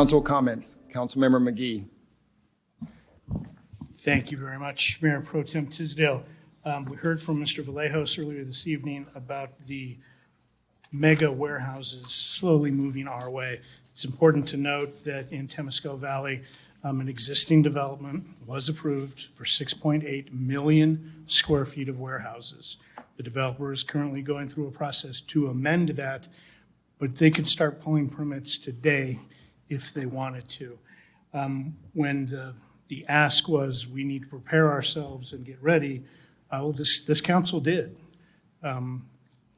Council comments. Councilmember McGee. Thank you very much, Mayor Pro Tem Tisdale. We heard from Mr. Vallejos earlier this evening about the mega warehouses slowly moving our way. It's important to note that in Temescal Valley, an existing development was approved for 6.8 million square feet of warehouses. The developer is currently going through a process to amend that, but they could start pulling permits today if they wanted to. When the ask was, we need to prepare ourselves and get ready, well, this council did.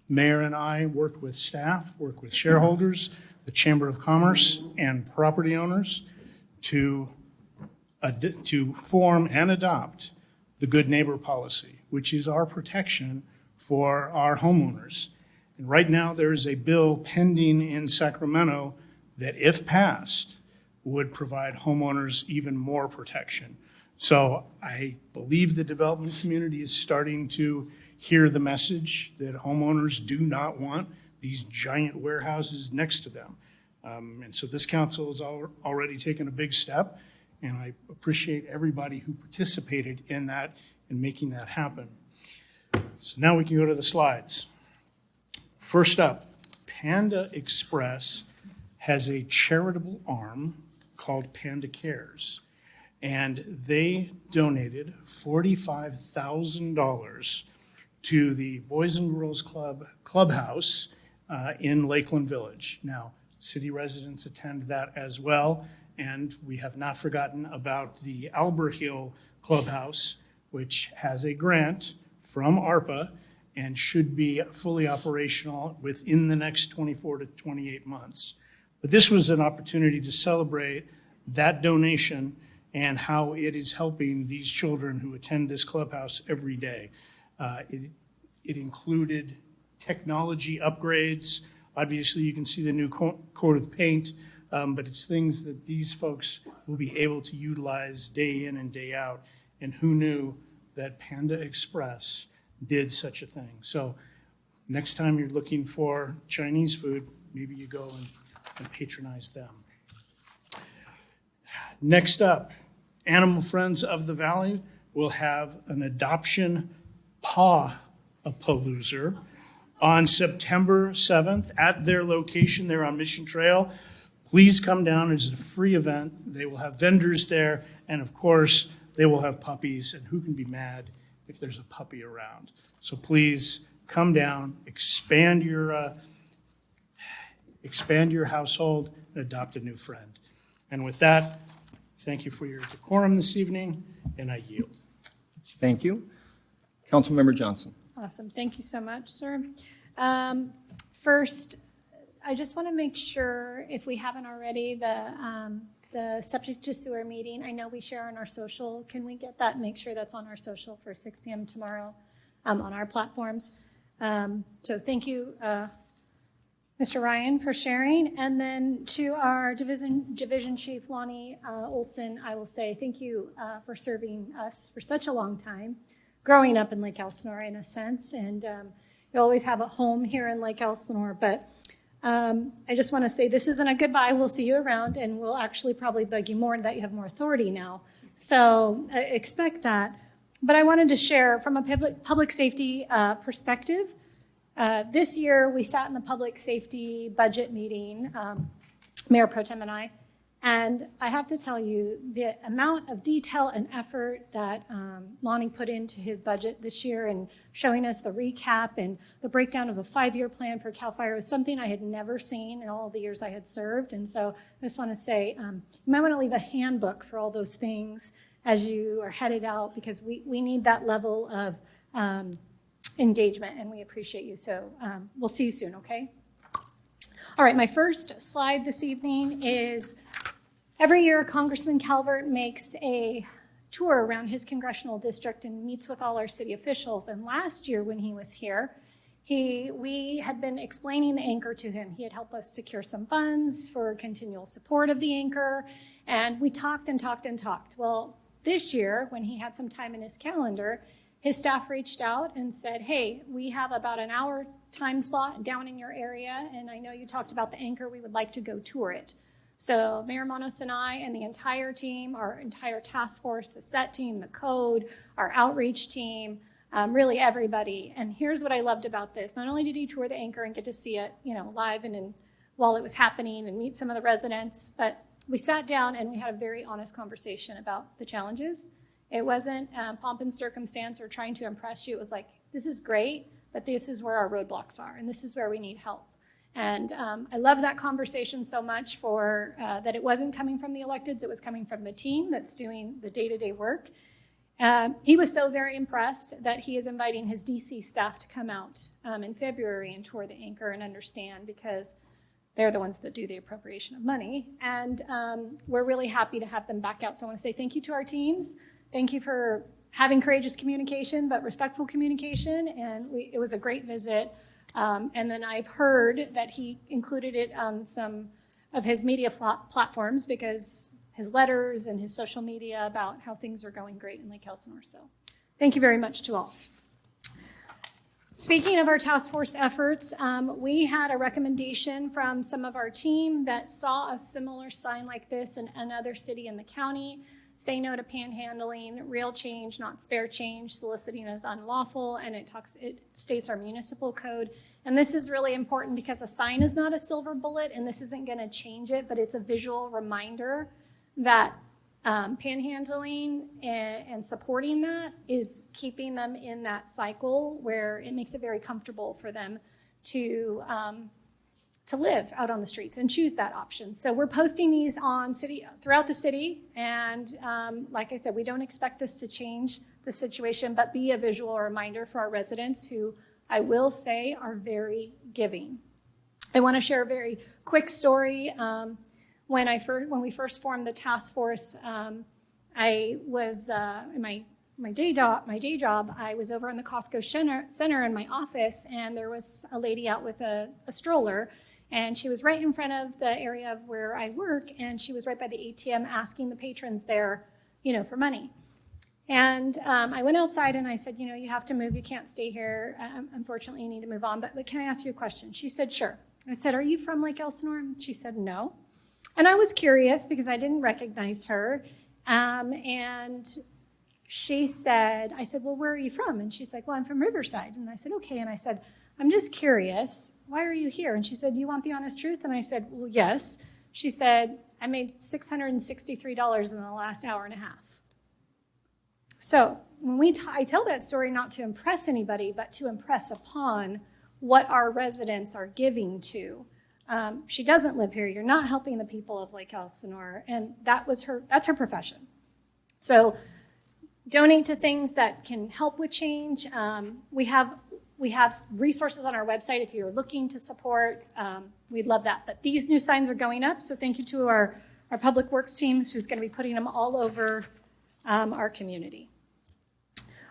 Mayor and I worked with staff, worked with shareholders, the Chamber of Commerce, and property owners to form and adopt the Good Neighbor Policy, which is our protection for our homeowners. And right now, there is a bill pending in Sacramento that, if passed, would provide homeowners even more protection. So I believe the development community is starting to hear the message that homeowners do not want these giant warehouses next to them. And so this council has already taken a big step, and I appreciate everybody who participated in that and making that happen. So now we can go to the slides. First up, Panda Express has a charitable arm called Panda Cares, and they donated $45,000 to the Boys and Girls Club clubhouse in Lakeland Village. Now, city residents attend that as well, and we have not forgotten about the Albert Hill Clubhouse, which has a grant from ARPA and should be fully operational within the next 24 to 28 months. But this was an opportunity to celebrate that donation and how it is helping these children who attend this clubhouse every day. It included technology upgrades. Obviously, you can see the new coat of paint, but it's things that these folks will be able to utilize day in and day out. And who knew that Panda Express did such a thing? So next time you're looking for Chinese food, maybe you go and patronize them. Next up, Animal Friends of the Valley will have an adoption paw-a-palooza on September 7th at their location there on Mission Trail. Please come down. It's a free event. They will have vendors there, and of course, they will have puppies, and who can be mad if there's a puppy around? So please come down, expand your household, and adopt a new friend. And with that, thank you for your decorum this evening, and I yield. Thank you. Councilmember Johnson. Awesome. Thank you so much, sir. First, I just want to make sure, if we haven't already, the subject to sewer meeting, I know we share on our social. Can we get that, make sure that's on our social for 6 p.m. tomorrow on our platforms? So thank you, Mr. Ryan, for sharing. And then to our Division Chief, Lonnie Olsen, I will say thank you for serving us for such a long time, growing up in Lake Elsinore in a sense. And you always have a home here in Lake Elsinore, but I just want to say this isn't a goodbye. We'll see you around, and we'll actually probably bug you more that you have more authority now. So expect that. But I wanted to share from a public safety perspective. This year, we sat in the public safety budget meeting, Mayor Pro Tem and I have to tell you, the amount of detail and effort that Lonnie put into his budget this year and showing us the recap and the breakdown of a 5-year plan for CAL FIRE was something I had never seen in all the years I had served. And so I just want to say, you might want to leave a handbook for all those things as you are headed out, because we need that level of engagement, and we appreciate you. So we'll see you soon, okay? All right, my first slide this evening is every year Congressman Calvert makes a tour around his congressional district and meets with all our city officials. And last year when he was here, we had been explaining the anchor to him. He had helped us secure some funds for continual support of the anchor, and we talked and talked and talked. Well, this year, when he had some time in his calendar, his staff reached out and said, hey, we have about an hour time slot down in your area, and I know you talked about the anchor. We would like to go tour it. So Mayor Manos and I and the entire team, our entire task force, the SET team, the code, our outreach team, really everybody. And here's what I loved about this. Not only did he tour the Anchor and get to see it, live and while it was happening and meet some of the residents, but we sat down and we had a very honest conversation about the challenges. It wasn't pomp and circumstance or trying to impress you. It was like, this is great, but this is where our roadblocks are and this is where we need help. And I love that conversation so much for that it wasn't coming from the electeds, it was coming from the team that's doing the day-to-day work. He was so very impressed that he is inviting his DC staff to come out in February and tour the Anchor and understand, because they're the ones that do the appropriation of money. And we're really happy to have them back out. So I want to say thank you to our teams. Thank you for having courageous communication, but respectful communication. And it was a great visit. And then I've heard that he included it on some of his media platforms, because his letters and his social media about how things are going great in Lake Elsinore. So thank you very much to all. Speaking of our task force efforts, we had a recommendation from some of our team that saw a similar sign like this in another city in the county. Say no to panhandling, real change, not spare change, soliciting is unlawful, and it states our municipal code. And this is really important because a sign is not a silver bullet, and this isn't going to change it, but it's a visual reminder that panhandling and supporting that is keeping them in that cycle where it makes it very comfortable for them to live out on the streets and choose that option. So we're posting these on throughout the city. And like I said, we don't expect this to change the situation, but be a visual reminder for our residents who I will say are very giving. I want to share a very quick story. When we first formed the task force, I was in my day job. I was over in the Costco Center in my office, and there was a lady out with a stroller. And she was right in front of the area of where I work, and she was right by the ATM asking the patrons there, for money. And I went outside and I said, you have to move. You can't stay here. Unfortunately, you need to move on. But can I ask you a question? She said, sure. I said, are you from Lake Elsinore? She said, no. And I was curious because I didn't recognize her. And I said, well, where are you from? And she's like, well, I'm from Riverside. And I said, okay. And I said, I'm just curious. Why are you here? And she said, you want the honest truth? And I said, well, yes. She said, I made $663 in the last hour and a half. So when I tell that story not to impress anybody, but to impress upon what our residents are giving to. She doesn't live here. You're not helping the people of Lake Elsinore. And that's her profession. So donate to things that can help with change. We have resources on our website if you're looking to support. We'd love that. But these new signs are going up, so thank you to our public works teams who's going to be putting them all over our community.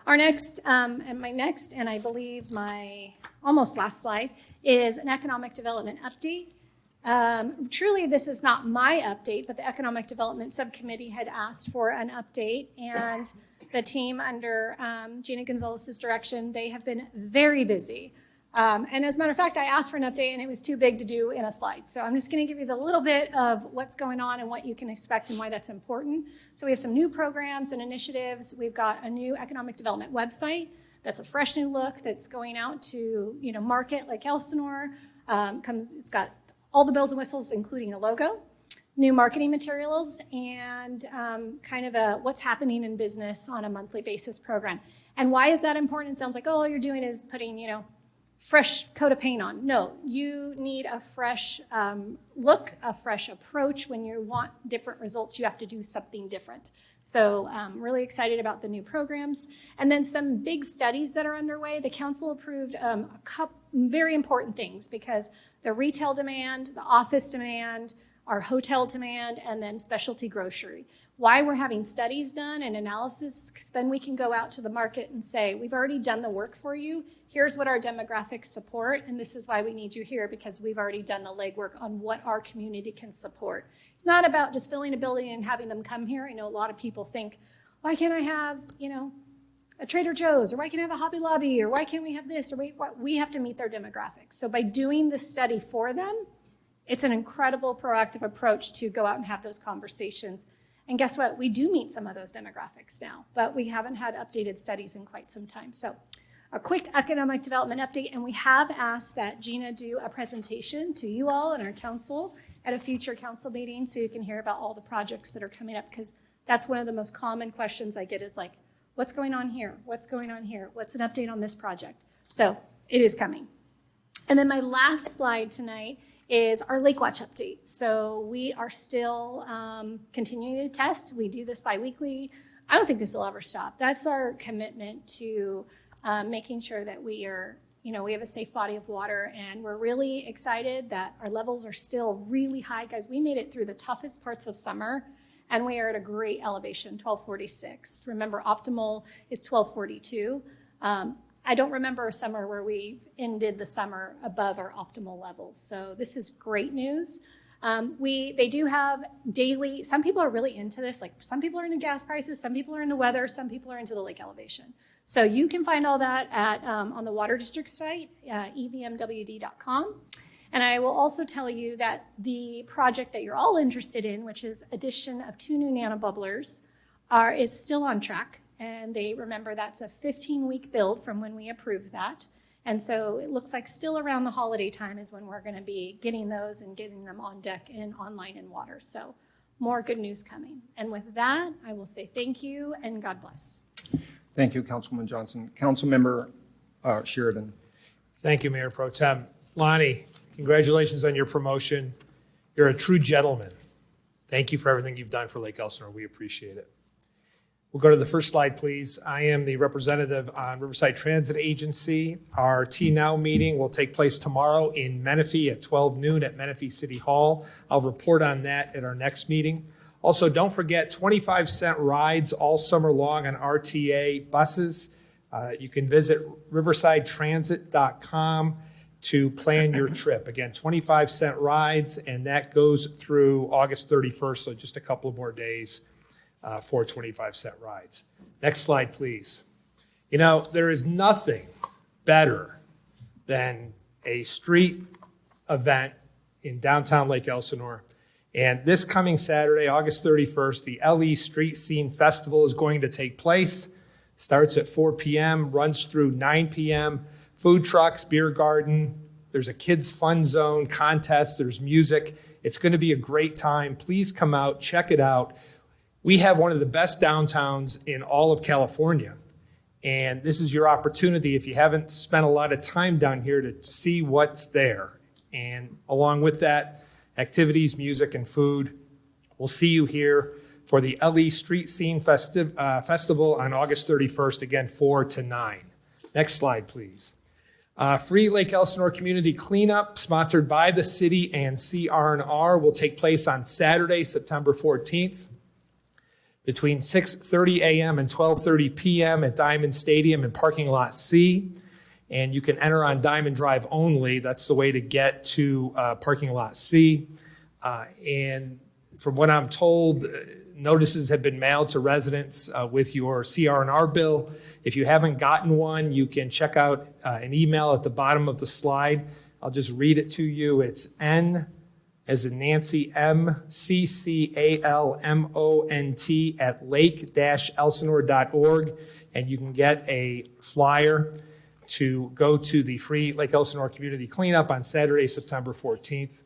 Our next, and I believe my almost last slide, is an economic development update. Truly, this is not my update, but the Economic Development Subcommittee had asked for an update, and the team under Gina Gonzalez's direction, they have been very busy. And as a matter of fact, I asked for an update and it was too big to do in a slide. So I'm just going to give you the little bit of what's going on and what you can expect and why that's important. So we have some new programs and initiatives. We've got a new economic development website that's a fresh new look that's going out to market Lake Elsinore. It's got all the bells and whistles, including a logo, new marketing materials, and kind of a what's happening in business on a monthly basis program. And why is that important? It sounds like, all you're doing is putting, fresh coat of paint on. No, you need a fresh look, a fresh approach. When you want different results, you have to do something different. So I'm really excited about the new programs. And then some big studies that are underway. The council approved a couple very important things, because the retail demand, the office demand, our hotel demand, and then specialty grocery. Why we're having studies done and analysis, because then we can go out to the market and say, we've already done the work for you. Here's what our demographics support, and this is why we need you here, because we've already done the legwork on what our community can support. It's not about just filling a building and having them come here. I know a lot of people think, why can't I have, a Trader Joe's, or why can't I have a Hobby Lobby, or why can't we have this, or we have to meet their demographics. So by doing this study for them, It's an incredible proactive approach to go out and have those conversations. And guess what? We do meet some of those demographics now, but we haven't had updated studies in quite some time. So a quick economic development update, and we have asked that Gina do a presentation to you all and our council at a future council meeting so you can hear about all the projects that are coming up, because that's one of the most common questions I get is like, what's going on here? What's going on here? What's an update on this project? So it is coming. And then my last slide tonight is our Lake Watch update. So we are still continuing to test. We do this bi-weekly. I don't think this will ever stop. That's our commitment to making sure that we are, we have a safe body of water, and we're really excited that our levels are still really high. Guys, we made it through the toughest parts of summer, and we are at a great elevation, 1246. Remember, optimal is 1242. I don't remember a summer where we ended the summer above our optimal levels. So this is great news. They do have daily, some people are really into this, like some people are into gas prices, some people are into weather, some people are into the lake elevation. So you can find all that at on the Water District site, evmwd.com. And I will also tell you that the project that you're all interested in, which is addition of 2 new nanobubblers, is still on track. And remember that's a 15-week build from when we approved that. And so it looks like still around the holiday time is when we're going to be getting those and getting them on deck and online in water. So more good news coming. And with that, I will say thank you and God bless. Thank you, Councilwoman Johnson. Councilmember Sheridan. Thank you, Mayor Pro Tem. Lonnie, congratulations on your promotion. You're a true gentleman. Thank you for everything you've done for Lake Elsinore. We appreciate it. We'll go to the first slide, please. I am the representative on Riverside Transit Agency. Our T-Now meeting will take place tomorrow in Menifee at 12 noon at Menifee City Hall. I'll report on that at our next meeting. Also, don't forget 25-cent rides all summer long on RTA buses. You can visit riversidetransit.com to plan your trip. Again, 25-cent rides, and that goes through August 31st, so just a couple of more days for 25-cent rides. Next slide, please. There is nothing better than a street event in downtown Lake Elsinore. And this coming Saturday, August 31st, the LE Street Scene Festival is going to take place. Starts at 4 p.m., runs through 9 p.m. Food trucks, beer garden. There's a kids fun zone, contest, there's music. It's going to be a great time. Please come out, check it out. We have one of the best downtowns in all of California. And this is your opportunity, if you haven't spent a lot of time down here, to see what's there. And along with that, activities, music, and food. We'll see you here for the LE Street Scene Festival on August 31st, again, 4 to 9. Next slide, please. Free Lake Elsinore Community Cleanup, sponsored by the city and CR&R, will take place on Saturday, September 14th, between 6:30 a.m. and 12:30 p.m. at Diamond Stadium in Parking Lot C. And you can enter on Diamond Drive only. That's the way to get to Parking Lot C. And from what I'm told, notices have been mailed to residents with your CR&R bill. If you haven't gotten one, you can check out an email at the bottom of the slide. I'll just read it to you. It's N as in Nancy, MCCALMONT at lake-elsinore.org. And you can get a flyer to go to the free Lake Elsinore Community Cleanup on Saturday, September 14th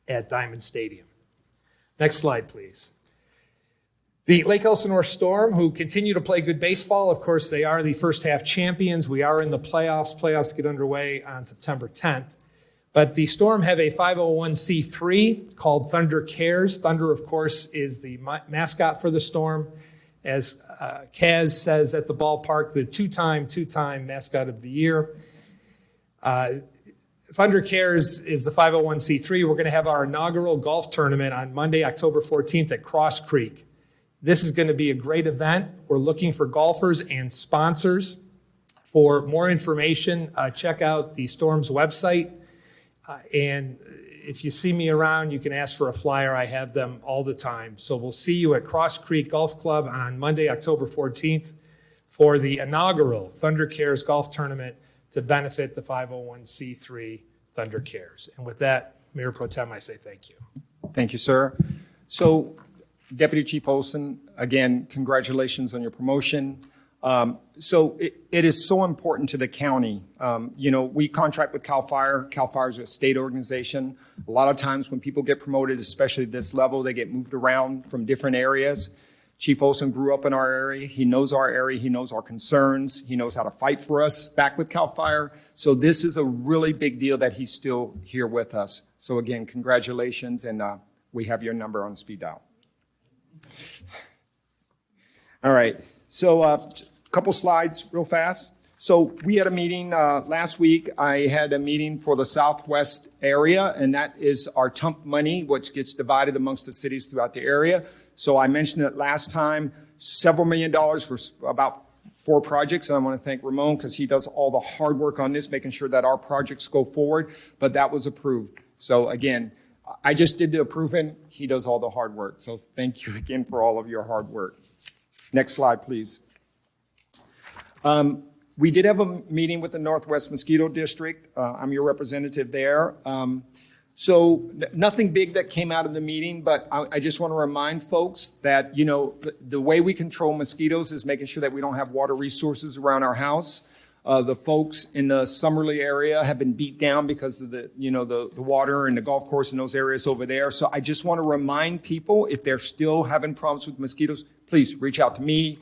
at Diamond Stadium. Next slide, please. The Lake Elsinore Storm, who continue to play good baseball. Of course, they are the first half champions. We are in the playoffs. Playoffs get underway on September 10th. But the Storm have a 501c3 called Thunder Cares. Thunder, of course, is the mascot for the Storm. As Kaz says at the ballpark, the two-time mascot of the year. Thunder Cares is the 501c3. We're going to have our inaugural golf tournament on Monday, October 14th at Cross Creek. This is going to be a great event. We're looking for golfers and sponsors. For more information, check out the Storm's website. And if you see me around, you can ask for a flyer. I have them all the time. So we'll see you at Cross Creek Golf Club on Monday, October 14th for the inaugural Thunder Cares Golf Tournament to benefit the 501c3 Thunder Cares. And with that, Mayor Pro Tem, I say thank you. Thank you, sir. So Deputy Chief Olsen, again, congratulations on your promotion. So it is so important to the county. We contract with CAL FIRE. CAL FIRE is a state organization. A lot of times when people get promoted, especially this level, they get moved around from different areas. Chief Olsen grew up in our area. He knows our area. He knows our concerns. He knows how to fight for us back with CAL FIRE. So this is a really big deal that he's still here with us. So again, congratulations, and we have your number on speed dial. All right, so a couple slides real fast. So we had a meeting last week. I had a meeting for the Southwest area, and that is our Tump Money, which gets divided amongst the cities throughout the area. So I mentioned it last time, several $1 million for about 4 projects. And I want to thank Ramon because he does all the hard work on this, making sure that our projects go forward. But that was approved. So again, I just did the approving. He does all the hard work. So thank you again for all of your hard work. Next slide, please. We did have a meeting with the Northwest Mosquito District. I'm your representative there. So nothing big that came out of the meeting, but I just want to remind folks that, the way we control mosquitoes is making sure that we don't have water resources around our house. The folks in the Summerley area have been beat down because of the water and the golf course in those areas over there. So I just want to remind people, if they're still having problems with mosquitoes, please reach out to me.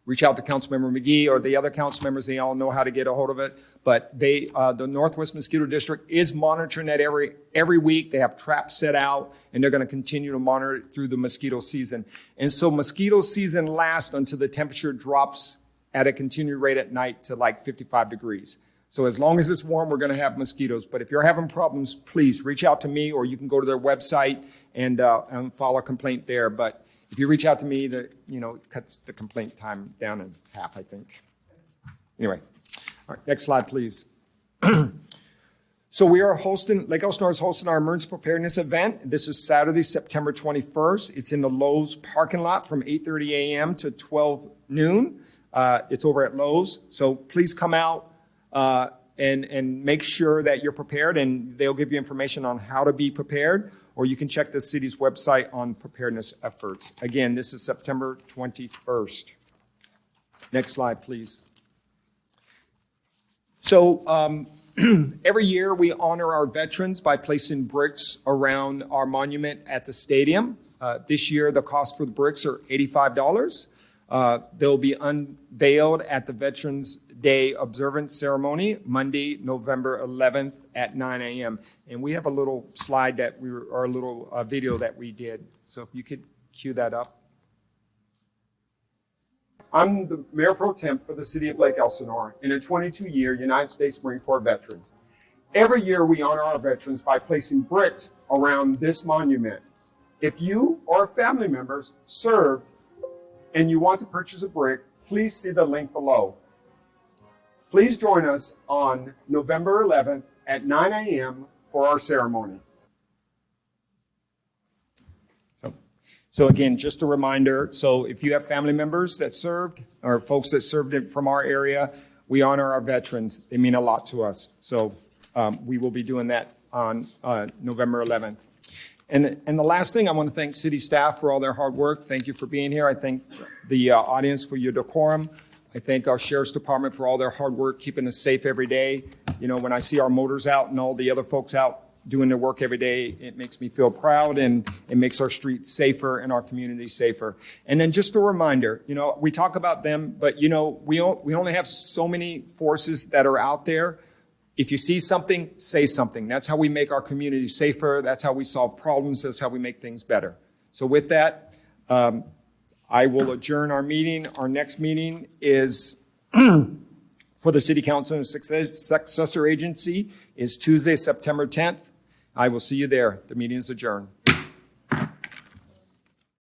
Reach out to Councilmember McGee or the other council members. They all know how to get a hold of it. But the Northwest Mosquito District is monitoring that every week. They have traps set out, and they're going to continue to monitor it through the mosquito season. And so mosquito season lasts until the temperature drops at a continued rate at night to like 55 degrees. So as long as it's warm, we're going to have mosquitoes. But if you're having problems, please reach out to me, or you can go to their website and file a complaint there. But if you reach out to me, it cuts the complaint time down in half, I think. Anyway, all right, next slide, please. So we are Lake Elsinore is hosting our emergency preparedness event. This is Saturday, September 21st. It's in the Lowe's parking lot from 8:30 a.m. to 12 noon. It's over at Lowe's. So please come out and make sure that you're prepared, and they'll give you information on how to be prepared, or you can check the city's website on preparedness efforts. Again, this is September 21st. Next slide, please. So every year we honor our veterans by placing bricks around our monument at the stadium. This year the cost for the bricks are $85. They'll be unveiled at the Veterans Day observance ceremony, Monday, November 11th at 9 a.m. And we have a little slide or a little video that we did. So if you could cue that up. I'm the Mayor Pro Tem for the City of Lake Elsinore and a 22-year United States Marine Corps veteran. Every year we honor our veterans by placing bricks around this monument. If you or family members served and you want to purchase a brick, please see the link below. Please join us on November 11th at 9 a.m. for our ceremony. So again, just a reminder, so if you have family members that served or folks that served from our area, we honor our veterans. They mean a lot to us. So we will be doing that on November 11th. And the last thing, I want to thank city staff for all their hard work. Thank you for being here. I thank the audience for your decorum. I thank our sheriff's department for all their hard work, keeping us safe every day. When I see our motors out and all the other folks out doing their work every day, it makes me feel proud, and it makes our streets safer and our community safer. And then just a reminder, we talk about them, but we only have so many forces that are out there. If you see something, say something. That's how we make our community safer. That's how we solve problems. That's how we make things better. So with that, I will adjourn our meeting. Our next meeting is for the City Council and Successor Agency is Tuesday, September 10th. I will see you there. The meeting is adjourned.